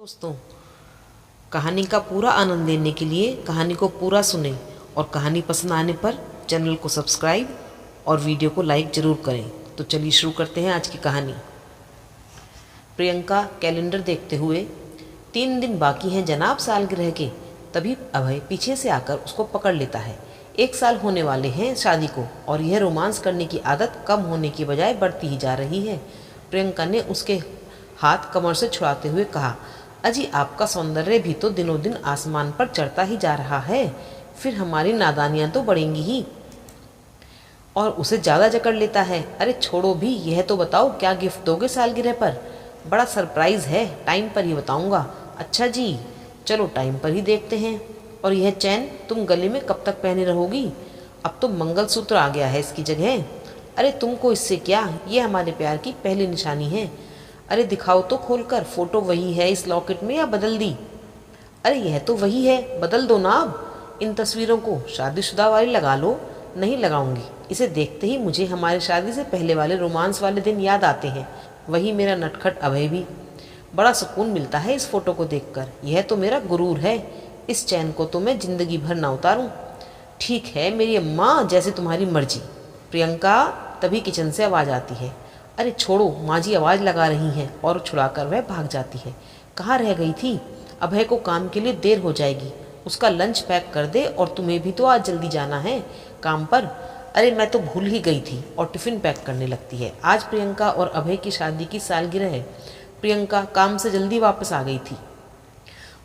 दोस्तों, कहानी का पूरा आनंद लेने के लिए कहानी को पूरा सुनें और कहानी पसंद आने पर चैनल को सब्सक्राइब और वीडियो को लाइक ज़रूर करें। तो चलिए शुरू करते हैं आज की कहानी। प्रियंका कैलेंडर देखते हुए 3 दिन बाकी हैं जनाब सालगिरह के। तभी अभय पीछे से आकर उसको पकड़ लेता है। 1 साल होने वाले हैं शादी को और यह रोमांस करने की आदत कम होने की बजाय बढ़ती ही जा रही है। प्रियंका ने उसके हाथ कमर से छुड़ाते हुए कहा, अजी आपका सौंदर्य भी तो दिनों दिन आसमान पर चढ़ता ही जा रहा है, फिर हमारी नादानियां तो बढ़ेंगी ही। और उसे ज़्यादा जकड़ लेता है। अरे छोड़ो भी, यह तो बताओ क्या गिफ्ट दोगे सालगिरह पर? बड़ा सरप्राइज़ है, टाइम पर ही बताऊंगा। अच्छा जी, चलो टाइम पर ही देखते हैं। और यह चैन तुम गले में कब तक पहने रहोगी? अब तो मंगलसूत्र आ गया है इसकी जगह। अरे तुमको इससे क्या, ये हमारे प्यार की पहली निशानी है। अरे दिखाओ तो खोलकर, फोटो वही है इस लॉकेट में या बदल दी? अरे यह तो वही है, बदल दो ना अब। इन तस्वीरों को शादीशुदा वाली लगा लो। नहीं लगाऊंगी, इसे देखते ही मुझे हमारे शादी से पहले वाले रोमांस वाले दिन याद आते हैं। वही मेरा नटखट अभय भी। बड़ा सुकून मिलता है इस फोटो को देखकर। यह तो मेरा गुरूर है। इस चैन को तो मैं जिंदगी भर ना उतारूं। ठीक है मेरी अम्मा, जैसे तुम्हारी मर्जी। प्रियंका, तभी किचन से आवाज़ आती है। अरे छोड़ो, माँ जी आवाज़ लगा रही हैं। और छुड़ाकर वह भाग जाती है। कहाँ रह गई थी? अभय को काम के लिए देर हो जाएगी, उसका लंच पैक कर दे। और तुम्हें भी तो आज जल्दी जाना है काम पर। अरे मैं तो भूल ही गई थी। और टिफ़िन पैक करने लगती है। आज प्रियंका और अभय की शादी की सालगिरह है। प्रियंका काम से जल्दी वापस आ गई थी।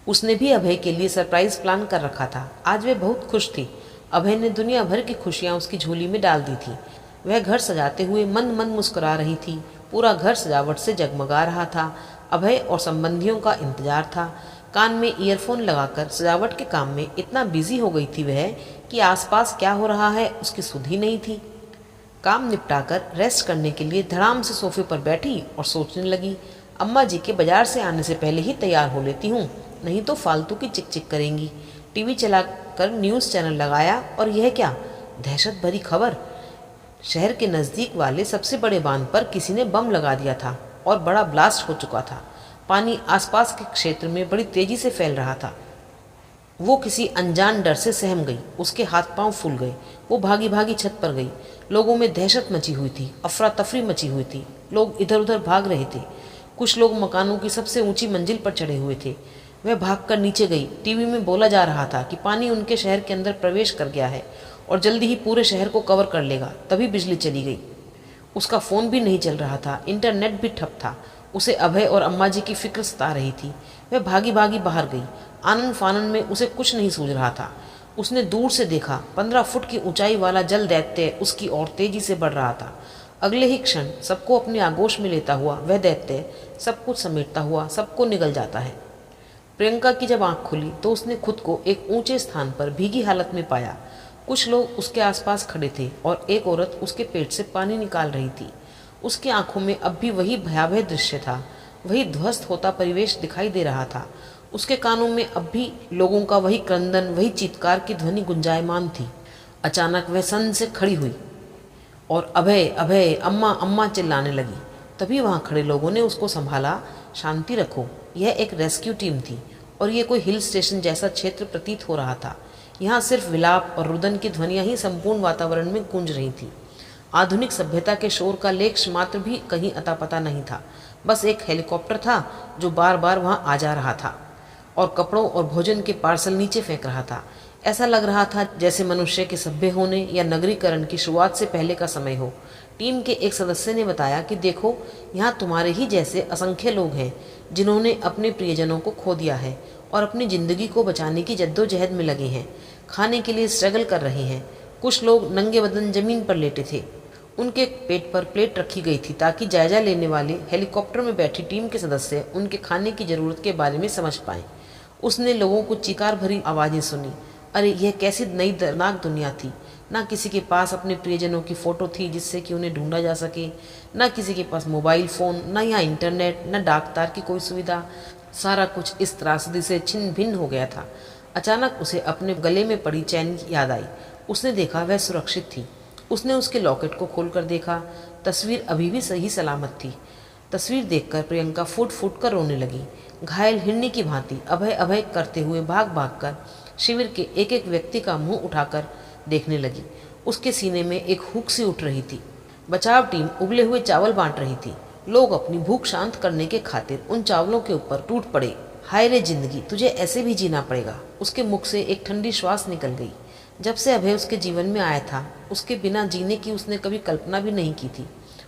उसने भी अभय के लिए सरप्राइज़ प्लान कर रखा था। आज वे बहुत खुश थी। अभय ने दुनिया भर की खुशियाँ उसकी झोली में डाल दी थी। वह घर सजाते हुए मन मन मुस्कुरा रही थी। पूरा घर सजावट से जगमगा रहा था। अभय और संबंधियों का इंतजार था। कान में ईयरफोन लगाकर सजावट के काम में इतना बिजी हो गई थी वह कि आसपास क्या हो रहा है उसकी सुध ही नहीं थी। काम निपटाकर रेस्ट करने के लिए धड़ाम से सोफे पर बैठी और सोचने लगी, अम्मा जी के बाजार से आने से पहले ही तैयार हो लेती हूँ, नहीं तो फालतू की चिक चिक करेंगी। टीवी चलाकर न्यूज़ चैनल लगाया और यह क्या, दहशत भरी खबर। शहर के नज़दीक वाले सबसे बड़े बांध पर किसी ने बम लगा दिया था और बड़ा ब्लास्ट हो चुका था। पानी आसपास के क्षेत्र में बड़ी तेजी से फैल रहा था। वो किसी अनजान डर से सहम गई। उसके हाथ पांव फूल गए। वो भागी भागी छत पर गई। लोगों में दहशत मची हुई थी, अफरा तफरी मची हुई थी। लोग इधर उधर भाग रहे थे। कुछ लोग मकानों की सबसे ऊंची मंजिल पर चढ़े हुए थे। वह भागकर नीचे गई। टीवी में बोला जा रहा था कि पानी उनके शहर के अंदर प्रवेश कर गया है और जल्दी ही पूरे शहर को कवर कर लेगा। तभी बिजली चली गई। उसका फ़ोन भी नहीं चल रहा था, इंटरनेट भी ठप था। उसे अभय और अम्मा जी की फिक्र सता रही थी। वह भागी भागी बाहर गई। आनन फानन में उसे कुछ नहीं सूझ रहा था। उसने दूर से देखा, 15 फुट की ऊंचाई वाला जल दैत्य उसकी ओर तेजी से बढ़ रहा था। अगले ही क्षण सबको अपने आगोश में लेता हुआ वह दैत्य सब कुछ समेटता हुआ सबको निगल जाता है। प्रियंका की जब आंख खुली तो उसने खुद को एक ऊंचे स्थान पर भीगी हालत में पाया। कुछ लोग उसके आसपास खड़े थे और एक औरत उसके पेट से पानी निकाल रही थी। उसकी आंखों में अब भी वही भयावह दृश्य था। वही ध्वस्त होता परिवेश दिखाई दे रहा था। उसके कानों में अब भी लोगों का वही क्रंदन, वही चीत्कार की ध्वनि गुंजायमान थी। अचानक वह सन से खड़ी हुई और अभय अभय, अम्मा अम्मा चिल्लाने लगी। तभी वहाँ खड़े लोगों ने उसको संभाला। शांति रखो, यह एक रेस्क्यू टीम थी और ये कोई हिल स्टेशन जैसा क्षेत्र प्रतीत हो रहा था। यहाँ सिर्फ विलाप और रुदन की ध्वनियाँ ही संपूर्ण वातावरण में गूंज रही थी। आधुनिक सभ्यता के शोर का लेश मात्र भी कहीं अता पता नहीं था। बस एक हेलीकॉप्टर था जो बार बार वहाँ आ जा रहा था और कपड़ों और भोजन के पार्सल नीचे फेंक रहा था। ऐसा लग रहा था जैसे मनुष्य के सभ्य होने या नगरीकरण की शुरुआत से पहले का समय हो। टीम के एक सदस्य ने बताया कि देखो, यहाँ तुम्हारे ही जैसे असंख्य लोग हैं जिन्होंने अपने प्रियजनों को खो दिया है और अपनी ज़िंदगी को बचाने की जद्दोजहद में लगे हैं। खाने के लिए स्ट्रगल कर रहे हैं। कुछ लोग नंगे बदन जमीन पर लेटे थे। उनके पेट पर प्लेट रखी गई थी ताकि जायजा लेने वाले हेलीकॉप्टर में बैठी टीम के सदस्य उनके खाने की ज़रूरत के बारे में समझ पाएँ। उसने लोगों को चिकार भरी आवाज़ें सुनी। अरे यह कैसी नई दर्दनाक दुनिया थी। ना किसी के पास अपने प्रियजनों की फ़ोटो थी जिससे कि उन्हें ढूंढा जा सके, ना किसी के पास मोबाइल फ़ोन, ना यहाँ इंटरनेट, ना डाक तार की कोई सुविधा। सारा कुछ इस त्रासदी से छिन्न भिन्न हो गया था। अचानक उसे अपने गले में पड़ी चैन की याद आई। उसने देखा वह सुरक्षित थी। उसने उसके लॉकेट को खोलकर देखा। तस्वीर अभी भी सही सलामत थी। तस्वीर देखकर प्रियंका फूट फूट कर रोने लगी। घायल हिरनी की भांति अभय अभय करते हुए भाग भाग कर शिविर के एक एक व्यक्ति का मुंह उठाकर देखने लगी। उसके सीने में एक हुक सी उठ रही थी। बचाव टीम उबले हुए चावल बांट रही थी। लोग अपनी भूख शांत करने के खातिर उन चावलों के ऊपर टूट पड़े। हाय रे जिंदगी, तुझे ऐसे भी जीना पड़ेगा। उसके मुख से एक ठंडी श्वास निकल गई। जब से अभय उसके जीवन में आया था, उसके बिना जीने की उसने कभी कल्पना भी नहीं की थी।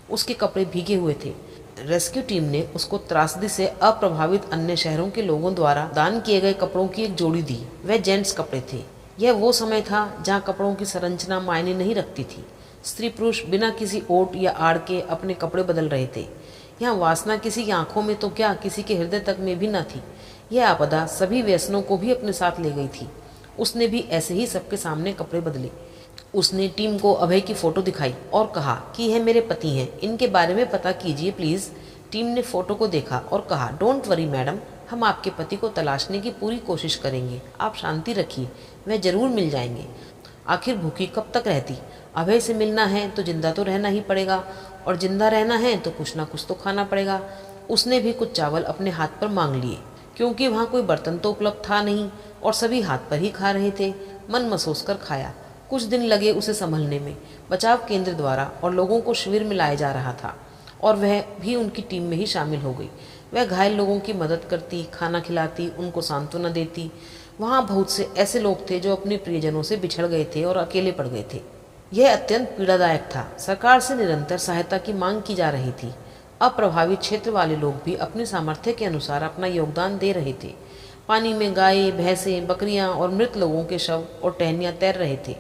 उसके कपड़े भीगे हुए थे। रेस्क्यू टीम ने उसको त्रासदी से अप्रभावित अन्य शहरों के लोगों द्वारा दान किए गए कपड़ों की एक जोड़ी दी। वह जेंट्स कपड़े थे। यह वो समय था जहाँ कपड़ों की संरचना मायने नहीं रखती थी। स्त्री पुरुष बिना किसी ओट या आड़ के अपने कपड़े बदल रहे थे। यहाँ वासना किसी की आंखों में तो क्या, किसी के हृदय तक में भी न थी। यह आपदा सभी व्यसनों को भी अपने साथ ले गई थी। उसने भी ऐसे ही सबके सामने कपड़े बदले। उसने टीम को अभय की फोटो दिखाई और कहा कि यह मेरे पति हैं, इनके बारे में पता कीजिए प्लीज। टीम ने फोटो को देखा और कहा, डोंट वरी मैडम, हम आपके पति को तलाशने की पूरी कोशिश करेंगे। आप शांति रखिए, वह जरूर मिल जाएंगे। आखिर भूखी कब तक रहती? अभय से मिलना है तो जिंदा तो रहना ही पड़ेगा, और जिंदा रहना है तो कुछ ना कुछ तो खाना पड़ेगा। उसने भी कुछ चावल अपने हाथ पर मांग लिए, क्योंकि वहाँ कोई बर्तन तो उपलब्ध था नहीं और सभी हाथ पर ही खा रहे थे। मन महसूस कर खाया। कुछ दिन लगे उसे संभलने में। बचाव केंद्र द्वारा और लोगों को शिविर में लाया जा रहा था और वह भी उनकी टीम में ही शामिल हो गई। वह घायल लोगों की मदद करती, खाना खिलाती, उनको सांत्वना देती। वहाँ बहुत से ऐसे लोग थे जो अपने प्रियजनों से बिछड़ गए थे और अकेले पड़ गए थे। यह अत्यंत पीड़ादायक था। सरकार से निरंतर सहायता की मांग की जा रही थी। अप्रभावित क्षेत्र वाले लोग भी अपने सामर्थ्य के अनुसार अपना योगदान दे रहे थे। पानी में गायें, भैंसें, बकरियां और मृत लोगों के शव और टहनियां तैर रहे थे।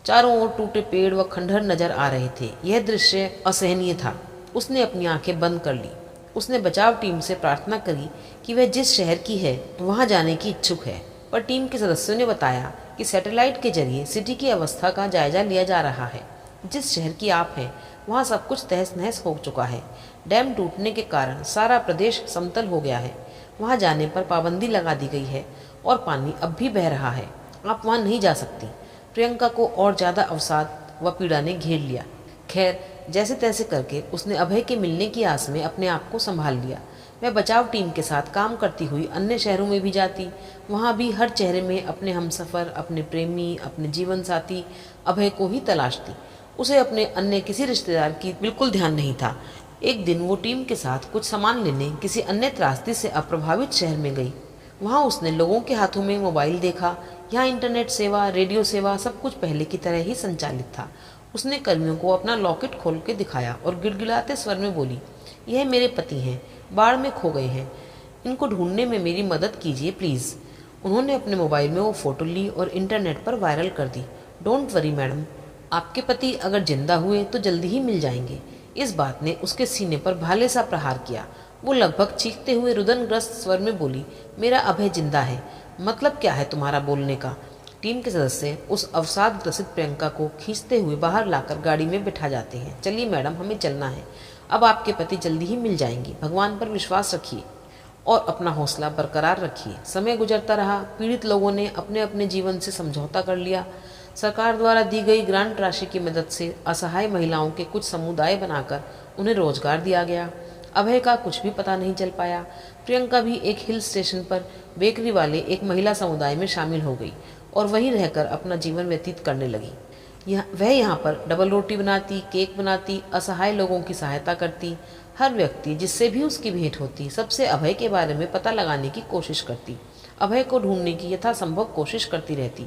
चारों ओर टूटे पेड़ व खंडहर नजर आ रहे थे। यह दृश्य असहनीय था। उसने अपनी आंखें बंद कर ली। उसने बचाव टीम से प्रार्थना करी कि वह जिस शहर की है वहां जाने की इच्छुक है, पर टीम के सदस्यों ने बताया कि सैटेलाइट के जरिए सिटी की अवस्था का जायजा लिया जा रहा है। जिस शहर की आप हैं वहाँ सब कुछ तहस नहस हो चुका है। डैम टूटने के कारण सारा प्रदेश समतल हो गया है। वहाँ जाने पर पाबंदी लगा दी गई है और पानी अब भी बह रहा है। आप वहाँ नहीं जा सकती। प्रियंका को और ज़्यादा अवसाद व पीड़ा ने घेर लिया। खैर, जैसे तैसे करके उसने अभय के मिलने की आस में अपने आप को संभाल लिया। वह बचाव टीम के साथ काम करती हुई अन्य शहरों में भी जाती। वहाँ भी हर चेहरे में अपने हमसफ़र, अपने प्रेमी, अपने जीवन साथी अभय को ही तलाशती। उसे अपने अन्य किसी रिश्तेदार की बिल्कुल ध्यान नहीं था। एक दिन वो टीम के साथ कुछ सामान लेने किसी अन्य त्रासदी से अप्रभावित शहर में गई। वहाँ उसने लोगों के हाथों में मोबाइल देखा। यहाँ इंटरनेट सेवा, रेडियो सेवा सब कुछ पहले की तरह ही संचालित था। उसने कर्मियों को अपना लॉकेट खोल के दिखाया और गिड़गिड़ाते स्वर में बोली, यह मेरे पति हैं, बाढ़ में खो गए हैं, इनको ढूंढने में मेरी मदद कीजिए प्लीज़। उन्होंने अपने मोबाइल में वो फ़ोटो ली और इंटरनेट पर वायरल कर दी। डोंट वरी मैडम, आपके पति अगर जिंदा हुए तो जल्दी ही मिल जाएंगे। इस बात ने उसके सीने पर भाले सा प्रहार किया। वो लगभग चीखते हुए रुदनग्रस्त स्वर में बोली, मेरा अभय जिंदा है। मतलब क्या है तुम्हारा बोलने का? टीम के सदस्य उस अवसाद ग्रसित प्रियंका को खींचते हुए बाहर लाकर गाड़ी में बिठा जाते हैं। चलिए मैडम, हमें चलना है। अब आपके पति जल्दी ही मिल जाएंगे। भगवान पर विश्वास रखिए और अपना हौसला बरकरार रखिए। समय गुजरता रहा। पीड़ित लोगों ने अपने अपने जीवन से समझौता कर लिया। सरकार द्वारा दी गई ग्रांट राशि की मदद से असहाय महिलाओं के कुछ समुदाय बनाकर उन्हें रोजगार दिया गया। अभय का कुछ भी पता नहीं चल पाया। प्रियंका भी एक हिल स्टेशन पर बेकरी वाले एक महिला समुदाय में शामिल हो गई और वहीं रहकर अपना जीवन व्यतीत करने लगी। वह यहाँ पर डबल रोटी बनाती, केक बनाती, असहाय लोगों की सहायता करती। हर व्यक्ति जिससे भी उसकी भेंट होती सबसे अभय के बारे में पता लगाने की कोशिश करती। अभय को ढूंढने की यथासंभव कोशिश करती रहती।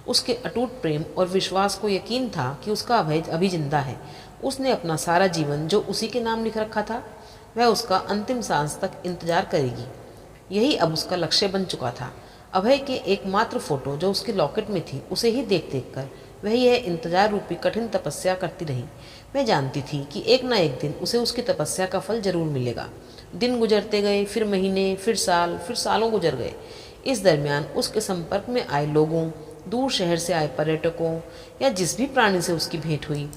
उसके अटूट प्रेम और विश्वास को यकीन था कि उसका अभय अभी जिंदा है। उसने अपना सारा जीवन जो उसी के नाम लिख रखा था, वह उसका अंतिम सांस तक इंतजार करेगी। यही अब उसका लक्ष्य बन चुका था। अभय के एकमात्र फोटो जो उसके लॉकेट में थी, उसे ही देख देख कर वह यह इंतजार रूपी कठिन तपस्या करती रही। वह जानती थी कि एक न एक दिन उसे उसकी तपस्या का फल जरूर मिलेगा। दिन गुजरते गए, फिर महीने, फिर साल, फिर सालों गुजर गए। इस दरमियान उसके संपर्क में आए लोगों, दूर शहर से आए पर्यटकों या जिस भी प्राणी से उसकी भेंट हुई,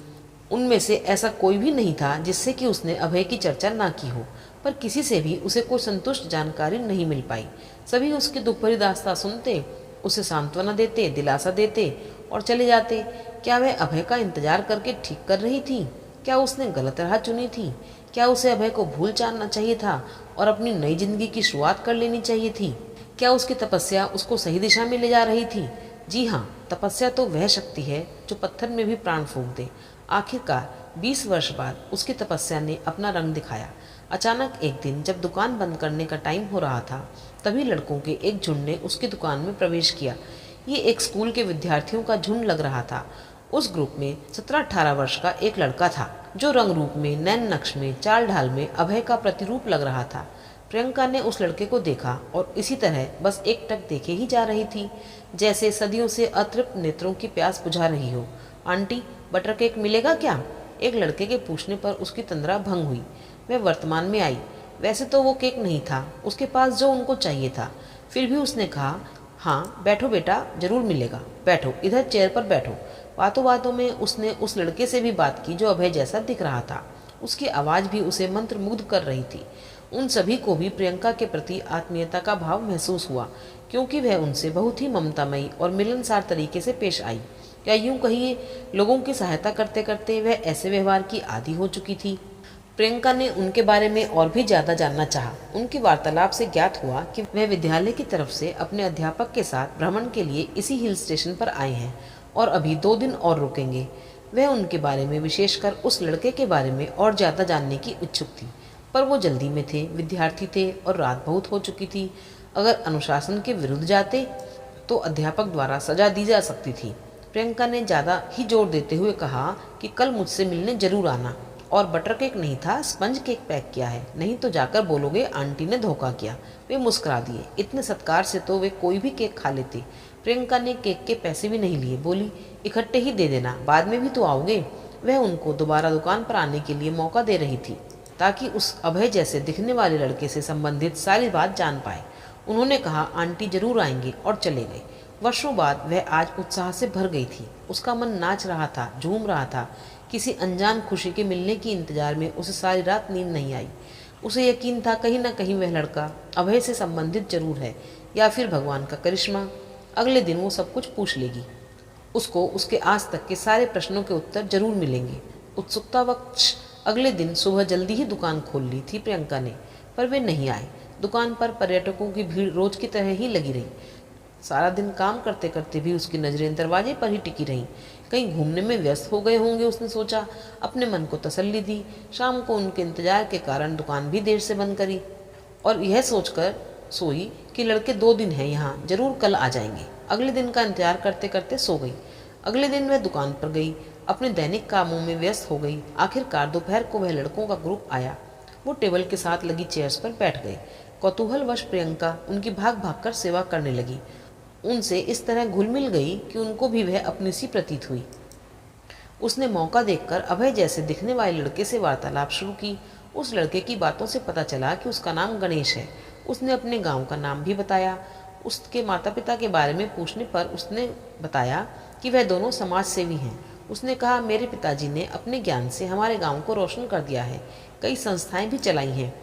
उनमें से ऐसा कोई भी नहीं था जिससे कि उसने अभय की चर्चा ना की हो। पर किसी से भी उसे कोई संतुष्ट जानकारी नहीं मिल पाई। सभी उसकी दुख भरी दास्तां सुनते, उसे सांत्वना देते, दिलासा देते और चले जाते। क्या वह अभय का इंतजार करके ठीक कर रही थी? क्या उसने गलत राह चुनी थी? क्या उसे अभय को भूल जाना चाहिए था और अपनी नई जिंदगी की शुरुआत कर लेनी चाहिए थी। क्या उसकी तपस्या उसको सही दिशा में ले जा रही थी? जी हाँ, तपस्या तो वह शक्ति है जो पत्थर में भी प्राण फूंक दे। आखिरकार 20 वर्ष बाद उसकी तपस्या ने अपना रंग दिखाया। अचानक एक दिन जब दुकान बंद करने का टाइम हो रहा था, तभी लड़कों के एक झुंड ने उसकी दुकान में प्रवेश किया। ये एक स्कूल के विद्यार्थियों का झुंड लग रहा था। उस ग्रुप में 17-18 वर्ष का एक लड़का था, जो रंग रूप में, नैन नक्श में, चाल ढाल में अभय का प्रतिरूप लग रहा था। प्रियंका ने उस लड़के को देखा और इसी तरह बस एकटक देखे ही जा रही थी, जैसे सदियों से अतृप्त नेत्रों की प्यास बुझा रही हो। आंटी, बटर केक मिलेगा क्या? एक लड़के के पूछने पर उसकी तंद्रा भंग हुई। वह वर्तमान में आई। वैसे तो वो केक नहीं था उसके पास जो उनको चाहिए था, फिर भी उसने कहा, हाँ बैठो बेटा, जरूर मिलेगा, बैठो, इधर चेयर पर बैठो। बातों बातों में उसने उस लड़के से भी बात की जो अभय जैसा दिख रहा था। उसकी आवाज़ भी उसे मंत्रमुग्ध कर रही थी। उन सभी को भी प्रियंका के प्रति आत्मीयता का भाव महसूस हुआ, क्योंकि वह उनसे बहुत ही ममतामयी और मिलनसार तरीके से पेश आई। या यूं कहिए, लोगों की सहायता करते करते वह ऐसे व्यवहार की आदी हो चुकी थी। प्रियंका ने उनके बारे में और भी ज्यादा जानना चाहा। उनकी वार्तालाप से ज्ञात हुआ कि वह विद्यालय की तरफ से अपने अध्यापक के साथ भ्रमण के लिए इसी हिल स्टेशन पर आए हैं और अभी 2 दिन और रुकेंगे। वह उनके बारे में, विशेषकर उस लड़के के बारे में और ज्यादा जानने की इच्छुक थी, पर वो जल्दी में थे, विद्यार्थी थे और रात बहुत हो चुकी थी। अगर अनुशासन के विरुद्ध जाते तो अध्यापक द्वारा सजा दी जा सकती थी। प्रियंका ने ज़्यादा ही जोर देते हुए कहा कि कल मुझसे मिलने जरूर आना। और बटर केक नहीं था, स्पंज केक पैक किया है, नहीं तो जाकर बोलोगे आंटी ने धोखा किया। वे मुस्कुरा दिए। इतने सत्कार से तो वे कोई भी केक खा लेते। प्रियंका ने केक के पैसे भी नहीं लिए, बोली, इकट्ठे ही दे देना, बाद में भी तो आओगे। वह उनको दोबारा दुकान पर आने के लिए मौका दे रही थी, ताकि उस अभय जैसे दिखने वाले लड़के से संबंधित सारी बात जान पाए। उन्होंने कहा, आंटी जरूर आएंगे, और चले गए। वर्षों बाद वह आज उत्साह से भर गई थी। उसका मन नाच रहा था, झूम रहा था। किसी अनजान खुशी के मिलने की इंतजार में उसे सारी रात नींद नहीं आई। उसे यकीन था कहीं न कहीं वह लड़का अभय से संबंधित जरूर है, या फिर भगवान का करिश्मा। अगले दिन वो सब कुछ पूछ लेगी। उसको उसके आज तक के सारे प्रश्नों के उत्तर जरूर मिलेंगे। उत्सुकतावश अगले दिन सुबह जल्दी ही दुकान खोल ली थी प्रियंका ने, पर वे नहीं आए। दुकान पर पर्यटकों की भीड़ रोज की तरह ही लगी रही। सारा दिन काम करते करते भी उसकी नज़रें दरवाजे पर ही टिकी रहीं। कहीं घूमने में व्यस्त हो गए होंगे, उसने सोचा। अपने मन को तसल्ली दी। शाम को उनके इंतजार के कारण दुकान भी देर से बंद करी और यह सोचकर सोई कि लड़के 2 दिन हैं यहाँ, जरूर कल आ जाएंगे। अगले दिन का इंतजार करते करते सो गई। अगले दिन वह दुकान पर गई, अपने दैनिक कामों में व्यस्त हो गई। आखिरकार दोपहर को वह लड़कों का ग्रुप आया। वो टेबल के साथ लगी चेयर्स पर बैठ गए। कौतूहलवश प्रियंका उनकी भाग भाग कर सेवा करने लगी। उनसे इस तरह घुल मिल गई कि उनको भी वह अपनी सी प्रतीत हुई। उसने मौका देखकर अभय जैसे दिखने वाले लड़के से वार्तालाप शुरू की। उस लड़के की बातों से पता चला कि उसका नाम गणेश है। उसने अपने गांव का नाम भी बताया। उसके माता पिता के बारे में पूछने पर उसने बताया कि वह दोनों समाज सेवी हैं। उसने कहा, मेरे पिताजी ने अपने ज्ञान से हमारे गांव को रोशन कर दिया है। कई संस्थाएं भी चलाई हैं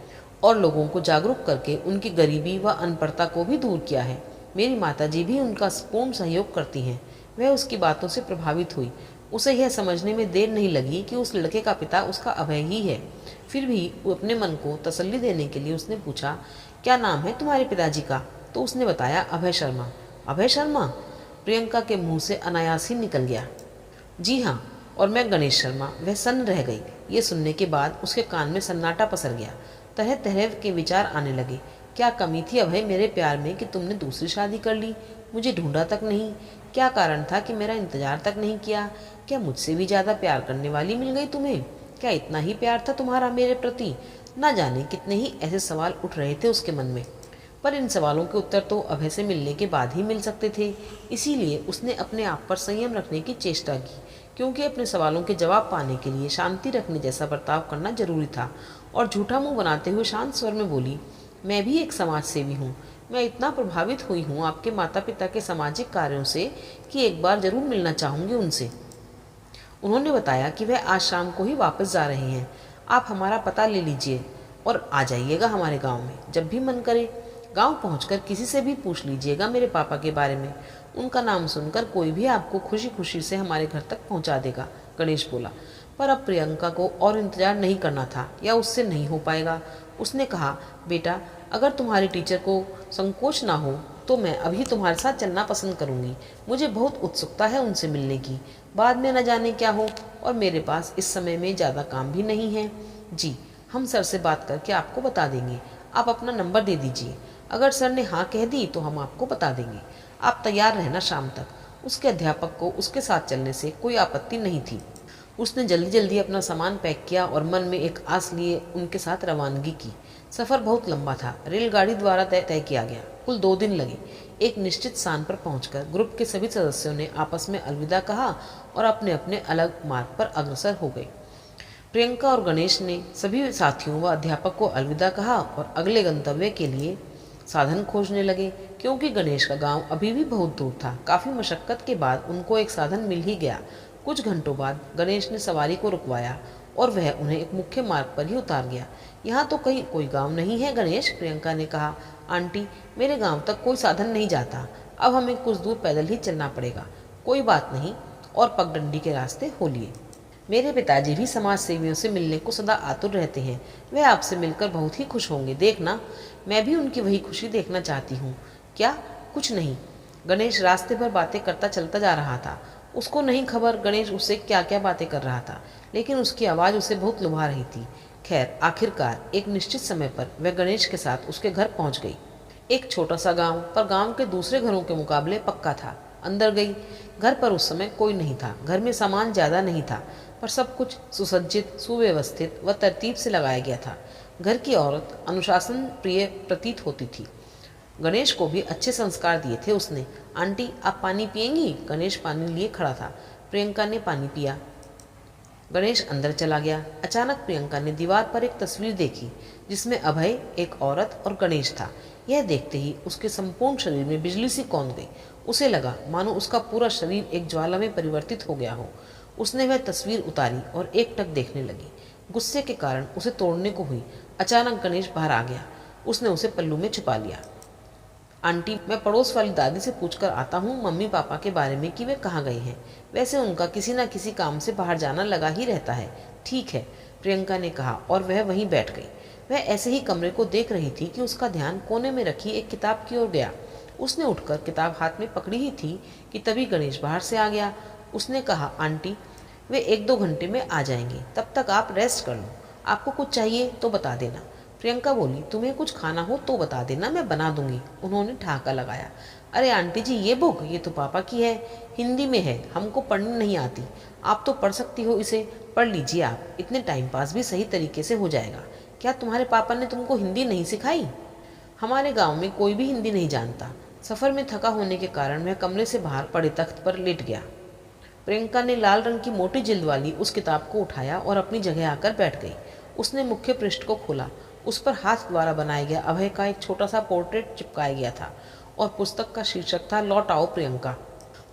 और लोगों को जागरूक करके उनकी गरीबी व अनपढ़ता को भी दूर किया है। मेरी माताजी भी उनका पूर्ण सहयोग करती हैं। वह उसकी बातों से प्रभावित हुई। उसे यह समझने में देर नहीं लगी कि उस लड़के का पिता उसका अभय ही है। फिर भी वो अपने मन को तसल्ली देने के लिए उसने पूछा, क्या नाम है तुम्हारे पिताजी का? तो उसने बताया, अभय शर्मा। अभय शर्मा? प्रियंका के मुंह से अनायास ही निकल गया। जी हाँ, और मैं गणेश शर्मा। वह सन्न रह गई। ये सुनने के बाद उसके कान में सन्नाटा पसर गया। तरह तरह के विचार आने लगे। क्या कमी थी अभय मेरे प्यार में कि तुमने दूसरी शादी कर ली? मुझे ढूंढा तक नहीं? क्या कारण था कि मेरा इंतजार तक नहीं किया? क्या मुझसे भी ज़्यादा प्यार करने वाली मिल गई तुम्हें? क्या इतना ही प्यार था तुम्हारा मेरे प्रति? ना जाने कितने ही ऐसे सवाल उठ रहे थे उसके मन में, पर इन सवालों के उत्तर तो अभय से मिलने के बाद ही मिल सकते थे। इसीलिए उसने अपने आप पर संयम रखने की चेष्टा की, क्योंकि अपने सवालों के जवाब पाने के लिए शांति रखने जैसा बर्ताव करना जरूरी था। और झूठा मुंह बनाते हुए शांत स्वर में बोली, मैं भी एक समाज सेवी हूँ। मैं इतना प्रभावित हुई हूँ आपके माता पिता के सामाजिक कार्यों से कि एक बार जरूर मिलना चाहूँगी उनसे। उन्होंने बताया कि वह आज शाम को ही वापस जा रहे हैं। आप हमारा पता ले लीजिए और आ जाइएगा हमारे गांव में जब भी मन करे। गांव पहुंचकर किसी से भी पूछ लीजिएगा मेरे पापा के बारे में। उनका नाम सुनकर कोई भी आपको खुशी खुशी से हमारे घर तक पहुंचा देगा। गणेश बोला। पर अब प्रियंका को और इंतजार नहीं करना था, या उससे नहीं हो पाएगा। उसने कहा, बेटा, अगर तुम्हारी टीचर को संकोच ना हो तो मैं अभी तुम्हारे साथ चलना पसंद करूंगी। मुझे बहुत उत्सुकता है उनसे मिलने की। बाद में न जाने क्या हो, और मेरे पास इस समय में ज़्यादा काम भी नहीं है। जी, हम सर से बात करके आपको बता देंगे। आप अपना नंबर दे दीजिए। अगर सर ने हाँ कह दी तो हम आपको बता देंगे। आप तैयार रहना शाम तक। उसके अध्यापक को उसके साथ चलने से कोई आपत्ति नहीं थी। उसने जल्दी जल्दी अपना सामान पैक किया और मन में एक आस लिए उनके साथ रवानगी की। सफ़र बहुत लंबा था। रेलगाड़ी द्वारा तय किया गया। कुल 2 दिन लगे। एक निश्चित स्थान पर पहुंचकर ग्रुप के सभी सदस्यों ने आपस में अलविदा कहा और अपने अपने अलग मार्ग पर अग्रसर हो गए। प्रियंका और गणेश ने सभी साथियों व अध्यापक को अलविदा कहा और अगले गंतव्य के लिए साधन खोजने लगे, क्योंकि गणेश का गांव अभी भी बहुत दूर था। काफ़ी मशक्क़त के बाद उनको एक साधन मिल ही गया। कुछ घंटों बाद गणेश ने सवारी को रुकवाया और वह उन्हें एक मुख्य मार्ग पर ही उतार गया। यहाँ तो कहीं कोई गांव नहीं है गणेश, प्रियंका ने कहा। आंटी, मेरे गांव तक कोई साधन नहीं जाता। अब हमें कुछ दूर पैदल ही चलना पड़ेगा। कोई बात नहीं, और पगडंडी के रास्ते हो लिए। मेरे पिताजी भी समाज सेवियों से मिलने को सदा आतुर रहते हैं। वह आपसे मिलकर बहुत ही खुश होंगे। देखना, मैं भी उनकी वही खुशी देखना चाहती हूँ। क्या? कुछ नहीं। गणेश रास्ते भर बातें करता चलता जा रहा था। उसको नहीं खबर गणेश उससे क्या क्या बातें कर रहा था, लेकिन उसकी आवाज़ उसे बहुत लुभा रही थी। खैर, आखिरकार एक निश्चित समय पर वह गणेश के साथ उसके घर पहुंच गई। एक छोटा सा गांव, पर गांव के दूसरे घरों के मुकाबले पक्का था। अंदर गई। घर पर उस समय कोई नहीं था। घर में सामान ज़्यादा नहीं था, पर सब कुछ सुसज्जित, सुव्यवस्थित व तरतीब से लगाया गया था। घर की औरत अनुशासन प्रिय प्रतीत होती थी। गणेश को भी अच्छे संस्कार दिए थे उसने। आंटी, आप पानी पिएंगी? गणेश पानी लिए खड़ा था। प्रियंका ने पानी पिया। गणेश अंदर चला गया। अचानक प्रियंका ने दीवार पर एक तस्वीर देखी जिसमें अभय, एक औरत और गणेश था। यह देखते ही उसके संपूर्ण शरीर में बिजली सी कौंध गई। उसे लगा मानो उसका पूरा शरीर एक ज्वाला में परिवर्तित हो गया हो। उसने वह तस्वीर उतारी और एकटक देखने लगी। गुस्से के कारण उसे तोड़ने को हुई। अचानक गणेश बाहर आ गया। उसने उसे पल्लू में छुपा लिया। आंटी, मैं पड़ोस वाली दादी से पूछकर आता हूँ मम्मी पापा के बारे में कि वे कहाँ गए हैं। वैसे उनका किसी न किसी काम से बाहर जाना लगा ही रहता है। ठीक है, प्रियंका ने कहा और वह वहीं बैठ गई। वह ऐसे ही कमरे को देख रही थी कि उसका ध्यान कोने में रखी एक किताब की ओर गया। उसने उठकर किताब हाथ में पकड़ी ही थी कि तभी गणेश बाहर से आ गया। उसने कहा, आंटी, वे 1-2 घंटे में आ जाएंगे, तब तक आप रेस्ट कर लो। आपको कुछ चाहिए तो बता देना। प्रियंका बोली, तुम्हें कुछ खाना हो तो बता देना, मैं बना दूंगी। उन्होंने ठहाका लगाया। अरे आंटी जी, ये बुक, ये तो पापा की है, हिंदी में है, हमको पढ़नी नहीं आती। आप तो पढ़ सकती हो इसे, पढ़ लीजिए आप, इतने टाइम पास भी सही तरीके से हो जाएगा। क्या तुम्हारे पापा ने तुमको हिंदी नहीं सिखाई? हमारे गाँव में कोई भी हिंदी नहीं जानता। सफ़र में थका होने के कारण वह कमरे से बाहर पड़े तख्त पर लेट गया। प्रियंका ने लाल रंग की मोटी जिल्द वाली उस किताब को उठाया और अपनी जगह आकर बैठ गई। उसने मुख्य पृष्ठ को खोला। उस पर हाथ द्वारा बनाया गया अभय का एक छोटा सा पोर्ट्रेट चिपकाया गया था और पुस्तक का शीर्षक था, लौट आओ प्रियंका।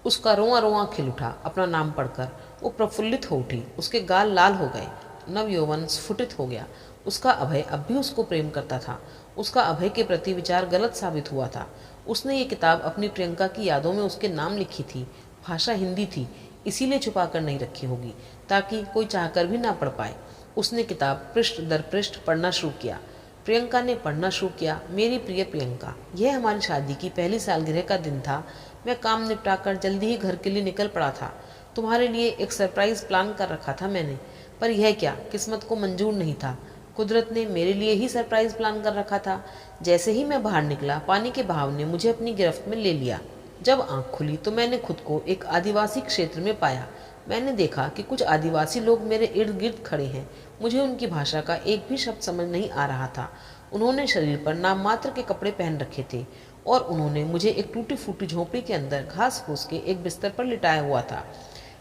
उसका रोआ रोआ खिल उठा। अपना नाम पढ़कर वो प्रफुल्लित हो उठी। उसके गाल लाल हो गए। नव यौवन स्फुटित हो गया। उसका अभय अब भी उसको प्रेम करता था। उसका अभय के प्रति विचार गलत साबित हुआ था। उसने ये किताब अपनी प्रियंका की यादों में उसके नाम लिखी थी। भाषा हिंदी थी, इसीलिए छुपा कर नहीं रखी होगी ताकि कोई चाहकर भी ना पढ़ पाए। उसने किताब पृष्ठ दर पृष्ठ पढ़ना शुरू किया। प्रियंका ने पढ़ना शुरू किया। मेरी प्रिय प्रियंका, यह हमारी शादी की पहली सालगिरह का दिन था। मैं काम निपटाकर जल्दी ही घर के लिए निकल पड़ा था। तुम्हारे लिए एक सरप्राइज प्लान कर रखा था मैंने, पर यह क्या, किस्मत को मंजूर नहीं था। कुदरत ने मेरे लिए ही सरप्राइज प्लान कर रखा था। जैसे ही मैं बाहर निकला, पानी के बहाव ने मुझे अपनी गिरफ्त में ले लिया। जब आंख खुली तो मैंने खुद को एक आदिवासी क्षेत्र में पाया। मैंने देखा कि कुछ आदिवासी लोग मेरे इर्द गिर्द खड़े हैं। मुझे उनकी भाषा का एक भी शब्द समझ नहीं आ रहा था। उन्होंने शरीर पर नाम मात्र के कपड़े पहन रखे थे और उन्होंने मुझे एक टूटी फूटी झोंपड़ी के अंदर घास फूस के एक बिस्तर पर लिटाया हुआ था।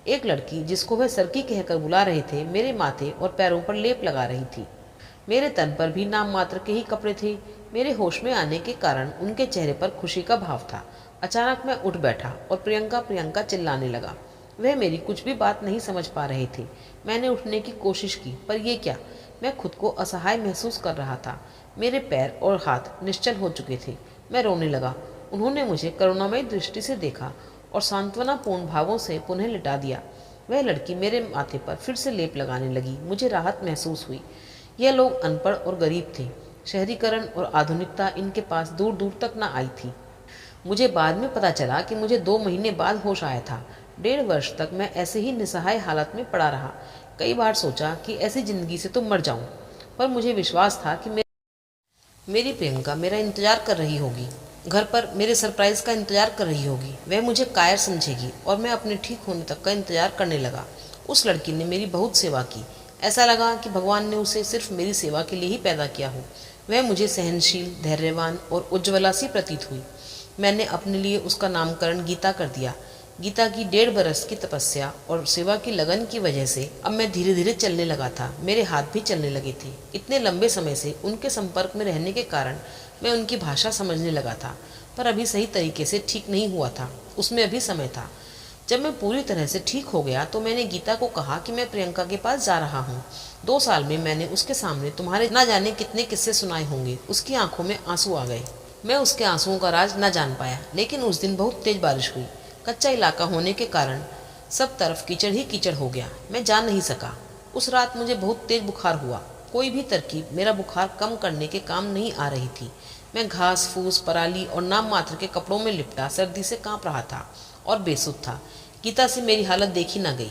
एक लड़की, जिसको वह सरकी कहकर बुला रहे थे, मेरे माथे और पैरों पर लेप लगा रही थी। मेरे तन पर भी नाम मात्र के ही कपड़े थे। मेरे होश में आने के कारण उनके चेहरे पर खुशी का भाव था। अचानक मैं उठ बैठा और प्रियंका प्रियंका चिल्लाने लगा। वह मेरी कुछ भी बात नहीं समझ पा रहे थे। मैंने उठने की कोशिश की, पर यह क्या, मैं खुद को असहाय महसूस कर रहा था। मेरे पैर और हाथ निश्चल हो चुके थे। मैं रोने लगा। उन्होंने मुझे करुणामयी दृष्टि से देखा और सांत्वनापूर्ण भावों से पुनः लिटा दिया। वह लड़की मेरे माथे पर फिर से लेप लगाने लगी। मुझे राहत महसूस हुई। यह लोग अनपढ़ और गरीब थे। शहरीकरण और आधुनिकता इनके पास दूर दूर तक न आई थी। मुझे बाद में पता चला कि मुझे 2 महीने बाद होश आया था। 1.5 वर्ष तक मैं ऐसे ही निसहाय हालत में पड़ा रहा। कई बार सोचा कि ऐसी जिंदगी से तो मर जाऊं, पर मुझे विश्वास था कि मेरी प्रियंका मेरा इंतजार कर रही होगी। घर पर मेरे सरप्राइज का इंतजार कर रही होगी। वह मुझे कायर समझेगी और मैं अपने ठीक होने तक का इंतजार करने लगा। उस लड़की ने मेरी बहुत सेवा की। ऐसा लगा कि भगवान ने उसे सिर्फ मेरी सेवा के लिए ही पैदा किया हो। वह मुझे सहनशील, धैर्यवान और उज्ज्वला सी प्रतीत हुई। मैंने अपने लिए उसका नामकरण गीता कर दिया। गीता की 1.5 बरस की तपस्या और सेवा की लगन की वजह से अब मैं धीरे धीरे चलने लगा था। मेरे हाथ भी चलने लगे थे। इतने लंबे समय से उनके संपर्क में रहने के कारण मैं उनकी भाषा समझने लगा था, पर अभी सही तरीके से ठीक नहीं हुआ था। उसमें अभी समय था। जब मैं पूरी तरह से ठीक हो गया तो मैंने गीता को कहा कि मैं प्रियंका के पास जा रहा हूँ। 2 साल में मैंने उसके सामने तुम्हारे ना जाने कितने किस्से सुनाए होंगे। उसकी आंखों में आंसू आ गए। मैं उसके आंसुओं का राज न जान पाया, लेकिन उस दिन बहुत तेज बारिश हुई। कच्चा इलाका होने के कारण सब तरफ कीचड़ ही कीचड़ हो गया। मैं जा नहीं सका। उस रात मुझे बहुत तेज बुखार हुआ। कोई भी तरकीब मेरा बुखार कम करने के काम नहीं आ रही थी। मैं घास फूस, पराली और नाम मात्र के कपड़ों में लिपटा सर्दी से कांप रहा था और बेसुध था। गीता से मेरी हालत देखी न गई।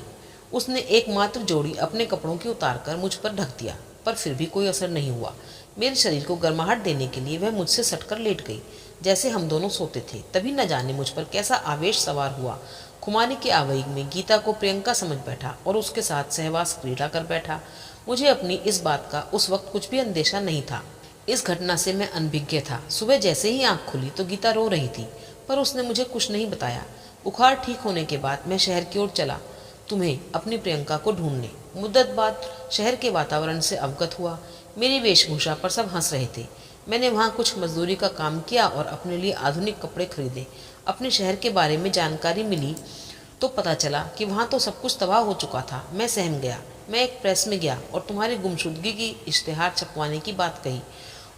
उसने एकमात्र जोड़ी अपने कपड़ों की उतारकर मुझ पर ढक दिया, पर फिर भी कोई असर नहीं हुआ। मेरे शरीर को गर्माहट देने के लिए वह मुझसे सटकर लेट गई, जैसे हम दोनों सोते थे। तभी न जाने मुझ पर कैसा आवेश सवार हुआ। खुमानी के आवेग में गीता को प्रियंका समझ बैठा और उसके साथ सहवास क्रीड़ा कर बैठा। मुझे अपनी इस बात का उस वक्त कुछ भी अंदेशा नहीं था। इस घटना से मैं अनभिज्ञ था। सुबह जैसे ही आंख खुली तो गीता रो रही थी, पर उसने मुझे कुछ नहीं बताया। बुखार ठीक होने के बाद मैं शहर की ओर चला, तुम्हें, अपनी प्रियंका को ढूंढने। मुद्दत बाद शहर के वातावरण से अवगत हुआ। मेरी वेशभूषा पर सब हंस रहे थे। मैंने वहाँ कुछ मजदूरी का काम किया और अपने लिए आधुनिक कपड़े खरीदे। अपने शहर के बारे में जानकारी मिली तो पता चला कि वहाँ तो सब कुछ तबाह हो चुका था। मैं सहम गया। मैं एक प्रेस में गया और तुम्हारी गुमशुदगी की इश्तेहार छपवाने की बात कही।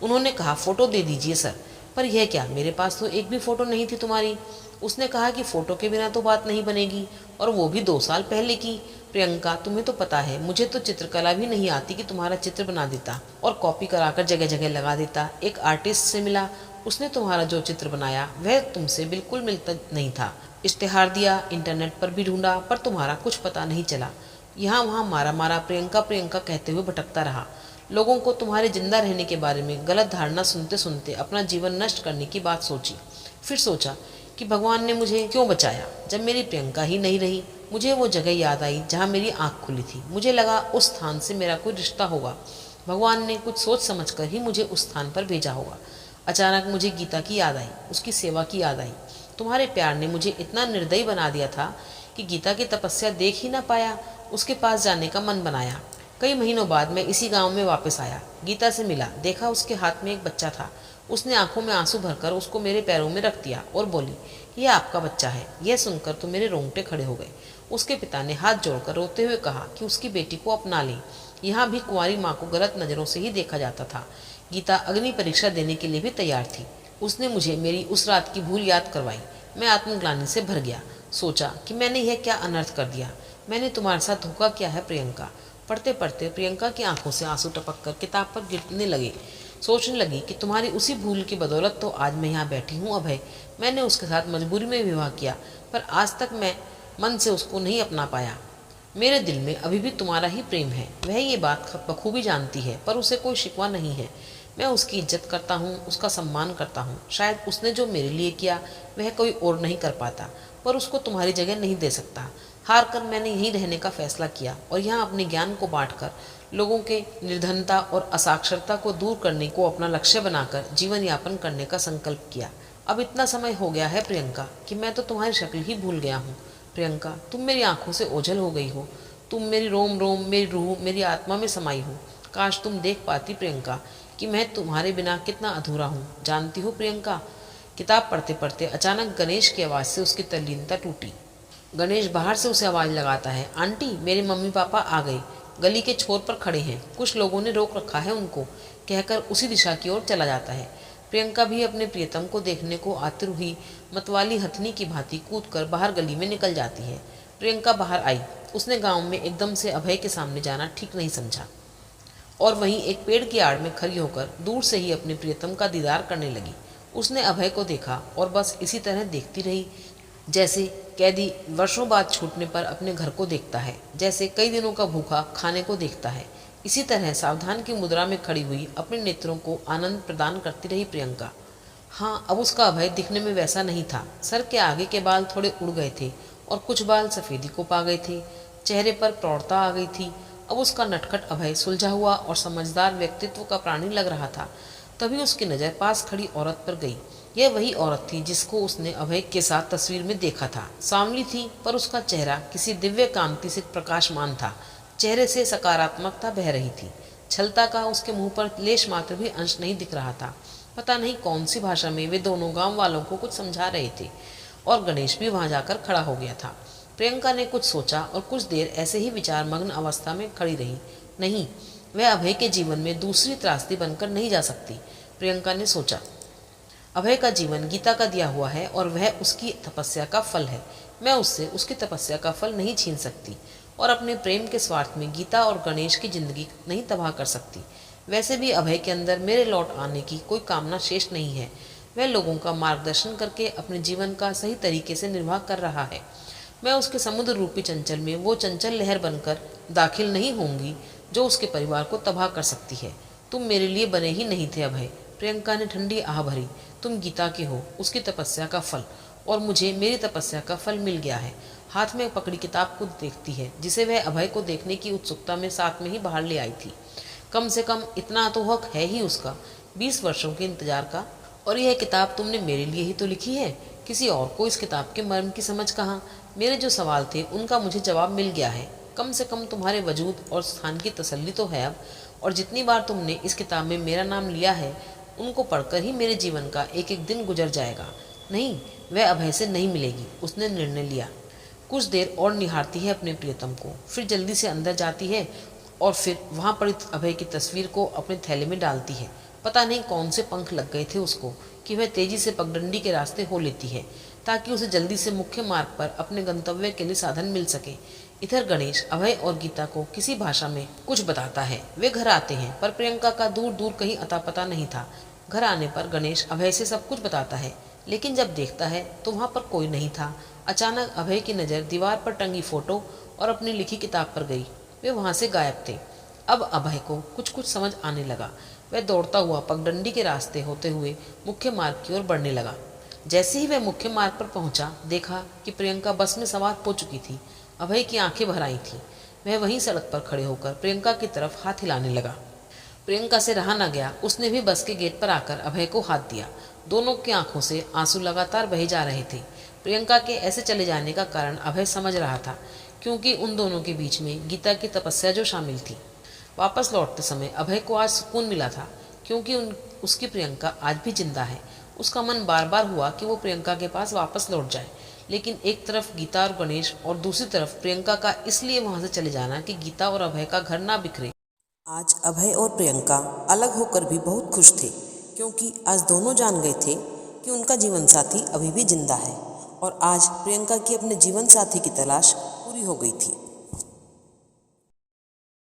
उन्होंने कहा, फोटो दे दीजिए सर। पर यह क्या, मेरे पास तो एक भी फोटो नहीं थी तुम्हारी। उसने कहा कि फोटो के बिना तो बात नहीं बनेगी, और वो भी 2 साल पहले की। प्रियंका, तुम्हें तो पता है मुझे तो चित्रकला भी नहीं आती कि तुम्हारा चित्र बना देता और कॉपी कराकर जगह जगह लगा देता। एक आर्टिस्ट से मिला, उसने तुम्हारा जो चित्र बनाया वह तुमसे बिल्कुल मिलता नहीं था। इश्तेहार दिया, इंटरनेट पर भी ढूंढा, पर तुम्हारा कुछ पता नहीं चला। यहाँ वहाँ मारा मारा प्रियंका प्रियंका कहते हुए भटकता रहा। लोगों को तुम्हारे जिंदा रहने के बारे में गलत धारणा सुनते सुनते अपना जीवन नष्ट करने की बात सोची। फिर सोचा कि भगवान ने मुझे क्यों बचाया जब मेरी प्रियंका ही नहीं रही। मुझे वो जगह याद आई जहाँ मेरी आंख खुली थी। मुझे लगा उस स्थान से मेरा कोई रिश्ता होगा। भगवान ने कुछ सोच समझकर ही मुझे उस स्थान पर भेजा होगा। अचानक मुझे गीता की याद आई, उसकी सेवा की याद आई। तुम्हारे प्यार ने मुझे इतना निर्दयी बना दिया था कि गीता की तपस्या देख ही ना पाया। उसके पास जाने का मन बनाया। कई महीनों बाद मैं इसी गांव में वापस आया। गीता से मिला, देखा उसके हाथ में एक बच्चा था। उसने आंखों में आंसू भरकर उसको मेरे पैरों में रख दिया और बोली, यह आपका बच्चा है। यह सुनकर तो मेरे रोंगटे खड़े हो गए। उसके पिता ने हाथ जोड़कर रोते हुए कहा कि उसकी बेटी को अपना लें। यहाँ भी कुंवारी माँ को गलत नज़रों से ही देखा जाता था। गीता अग्नि परीक्षा देने के लिए भी तैयार थी। उसने मुझे मेरी उस रात की भूल याद करवाई। मैं आत्मग्लानि से भर गया। सोचा कि मैंने यह क्या अनर्थ कर दिया। मैंने तुम्हारे साथ धोखा किया है प्रियंका। पढ़ते पढ़ते प्रियंका की आंखों से आंसू टपक कर किताब पर गिरने लगे। सोचने लगी कि तुम्हारी उसी भूल की बदौलत तो आज मैं यहाँ बैठी हूँ अभय। मैंने उसके साथ मजबूरी में विवाह किया, पर आज तक मैं मन से उसको नहीं अपना पाया। मेरे दिल में अभी भी तुम्हारा ही प्रेम है। वह ये बात बखूबी जानती है, पर उसे कोई शिकवा नहीं है। मैं उसकी इज्जत करता हूँ, उसका सम्मान करता हूँ। शायद उसने जो मेरे लिए किया वह कोई और नहीं कर पाता, पर उसको तुम्हारी जगह नहीं दे सकता। हार कर मैंने यहीं रहने का फैसला किया और यहाँ अपने ज्ञान को बांटकर लोगों के निर्धनता और असाक्षरता को दूर करने को अपना लक्ष्य बनाकर जीवन यापन करने का संकल्प किया। अब इतना समय हो गया है प्रियंका कि मैं तो तुम्हारी शक्ल ही भूल गया हूँ। प्रियंका, तुम मेरी आंखों से ओझल हो गई हो। तुम मेरी रोम रोम, मेरी रूह, मेरी आत्मा में समाई हो। काश तुम देख पाती प्रियंका कि मैं तुम्हारे बिना कितना अधूरा हूँ। जानती हो प्रियंका, किताब पढ़ते पढ़ते अचानक गणेश की आवाज़ से उसकी तल्लीनता टूटी। गणेश बाहर से उसे आवाज़ लगाता है, आंटी मेरे मम्मी पापा आ गए, गली के छोर पर खड़े हैं, कुछ लोगों ने रोक रखा है उनको, कहकर उसी दिशा की ओर चला जाता है। प्रियंका भी अपने प्रियतम को देखने को आतुर हुई मतवाली हथनी की भांति कूदकर बाहर गली में निकल जाती है। प्रियंका बाहर आई। उसने गांव में एकदम से अभय के सामने जाना ठीक नहीं समझा। और वहीं एक पेड़ की आड़ में खड़ी होकर दूर से ही अपने प्रियतम का दीदार करने लगी। उसने अभय को देखा और बस इसी तरह देखती रही, जैसे कैदी वर्षों बाद छूटने पर अपने घर को देखता है, जैसे कई दिनों का भूखा खाने को देखता है। इसी तरह सावधान की मुद्रा में खड़ी हुई अपने नेत्रों को आनंद प्रदान करती रही प्रियंका। हाँ, अब उसका अभय दिखने में वैसा नहीं था। सर के आगे के बाल थोड़े उड़ गए थे और कुछ बाल सफेदी को पा गए थे। चेहरे पर प्रौढ़ता आ गई थी। अब उसका नटखट अभय सुलझा हुआ और समझदार व्यक्तित्व का प्राणी लग रहा था। तभी उसकी नज़र पास खड़ी औरत पर गई। यह वही औरत थी जिसको उसने अभय के साथ तस्वीर में देखा था। सांवली थी, पर उसका चेहरा किसी दिव्य कांति से प्रकाशमान था। चेहरे से सकारात्मकता बह रही थी। छलता का उसके मुंह पर लेश मात्र भी अंश नहीं दिख रहा था। पता नहीं कौन सी भाषा में वे दोनों गांव वालों को कुछ समझा रहे थे और गणेश भी वहां जाकर खड़ा हो गया था। प्रियंका ने कुछ सोचा और कुछ देर ऐसे ही विचार मग्न अवस्था में खड़ी रही। नहीं, वह अभय के जीवन में दूसरी त्रासदी बनकर नहीं जा सकती। प्रियंका ने सोचा, अभय का जीवन गीता का दिया हुआ है और वह उसकी तपस्या का फल है। मैं उससे उसकी तपस्या का फल नहीं छीन सकती और अपने प्रेम के स्वार्थ में गीता और गणेश की जिंदगी नहीं तबाह कर सकती। वैसे भी अभय के अंदर मेरे लौट आने की कोई कामना शेष नहीं है। वह लोगों का मार्गदर्शन करके अपने जीवन का सही तरीके से निर्वाह कर रहा है। मैं उसके समुद्र रूपी चंचल में वो चंचल लहर बनकर दाखिल नहीं होंगी जो उसके परिवार को तबाह कर सकती है। तुम मेरे लिए बने ही नहीं थे अभय। प्रियंका ने ठंडी आह भरी। तुम गीता के हो, उसकी तपस्या का फल, और मुझे मेरी तपस्या का फल मिल गया है। हाथ में पकड़ी किताब को देखती है, जिसे वह अभय को देखने की उत्सुकता में साथ में ही बाहर ले आई थी। कम से कम इतना तो हक है ही उसका, 20 वर्षों के इंतजार का। और यह किताब तुमने मेरे लिए ही तो लिखी है, किसी और को इस किताब के मर्म की समझ कहाँ। मेरे जो सवाल थे उनका मुझे जवाब मिल गया है। कम से कम तुम्हारे वजूद और स्थान की तसल्ली तो है अब। और जितनी बार तुमने इस किताब में मेरा नाम लिया है, उनको पढ़कर ही मेरे जीवन का एक एक दिन गुजर जाएगा। नहीं, वह अभय से नहीं मिलेगी, उसने निर्णय लिया। कुछ देर और निहारती है अपने प्रियतम को, फिर जल्दी से अंदर जाती है और फिर वहां पड़ी अभय की तस्वीर को अपने थैले में डालती है। पता नहीं कौन से पंख लग गए थे उसको कि वह तेजी से पगडंडी के रास्ते हो लेती है, ताकि उसे जल्दी से मुख्य मार्ग पर अपने गंतव्य के लिए साधन मिल सके। इधर गणेश अभय और गीता को किसी भाषा में कुछ बताता है। वे घर आते हैं, पर प्रियंका का दूर दूर कहीं अता पता नहीं था। घर आने पर गणेश अभय से सब कुछ बताता है, लेकिन जब देखता है तो वहाँ पर कोई नहीं था। अचानक अभय की नज़र दीवार पर टंगी फोटो और अपनी लिखी किताब पर गई। वे वहाँ से गायब थे। अब अभय को कुछ कुछ समझ आने लगा। वह दौड़ता हुआ पगडंडी के रास्ते होते हुए मुख्य मार्ग की ओर बढ़ने लगा। जैसे ही वह मुख्य मार्ग पर पहुंचा, देखा कि प्रियंका बस में सवार हो चुकी थी। अभय की आंखें भर आई थीं। वह वहीं सड़क पर खड़े होकर प्रियंका की तरफ हाथ हिलाने लगा। प्रियंका से रहा न गया, उसने भी बस के गेट पर आकर अभय को हाथ दिया। दोनों की आंखों से आंसू लगातार बहे जा रहे थे। प्रियंका के ऐसे चले जाने का कारण अभय समझ रहा था, क्योंकि उन दोनों के बीच में गीता की तपस्या जो शामिल थी। वापस लौटते समय अभय को आज सुकून मिला था, क्योंकि उसकी प्रियंका आज भी जिंदा है। उसका मन बार बार हुआ कि वो प्रियंका के पास वापस लौट जाए, लेकिन एक तरफ गीता और गणेश और दूसरी तरफ प्रियंका का इसलिए वहां से चले जाना कि गीता और अभय का घर ना बिखरे। आज अभय और प्रियंका अलग होकर भी बहुत खुश थे, क्योंकि आज दोनों जान गए थे कि उनका जीवन साथी अभी भी जिंदा है और आज प्रियंका की अपने जीवन साथी की तलाश पूरी हो गई थी।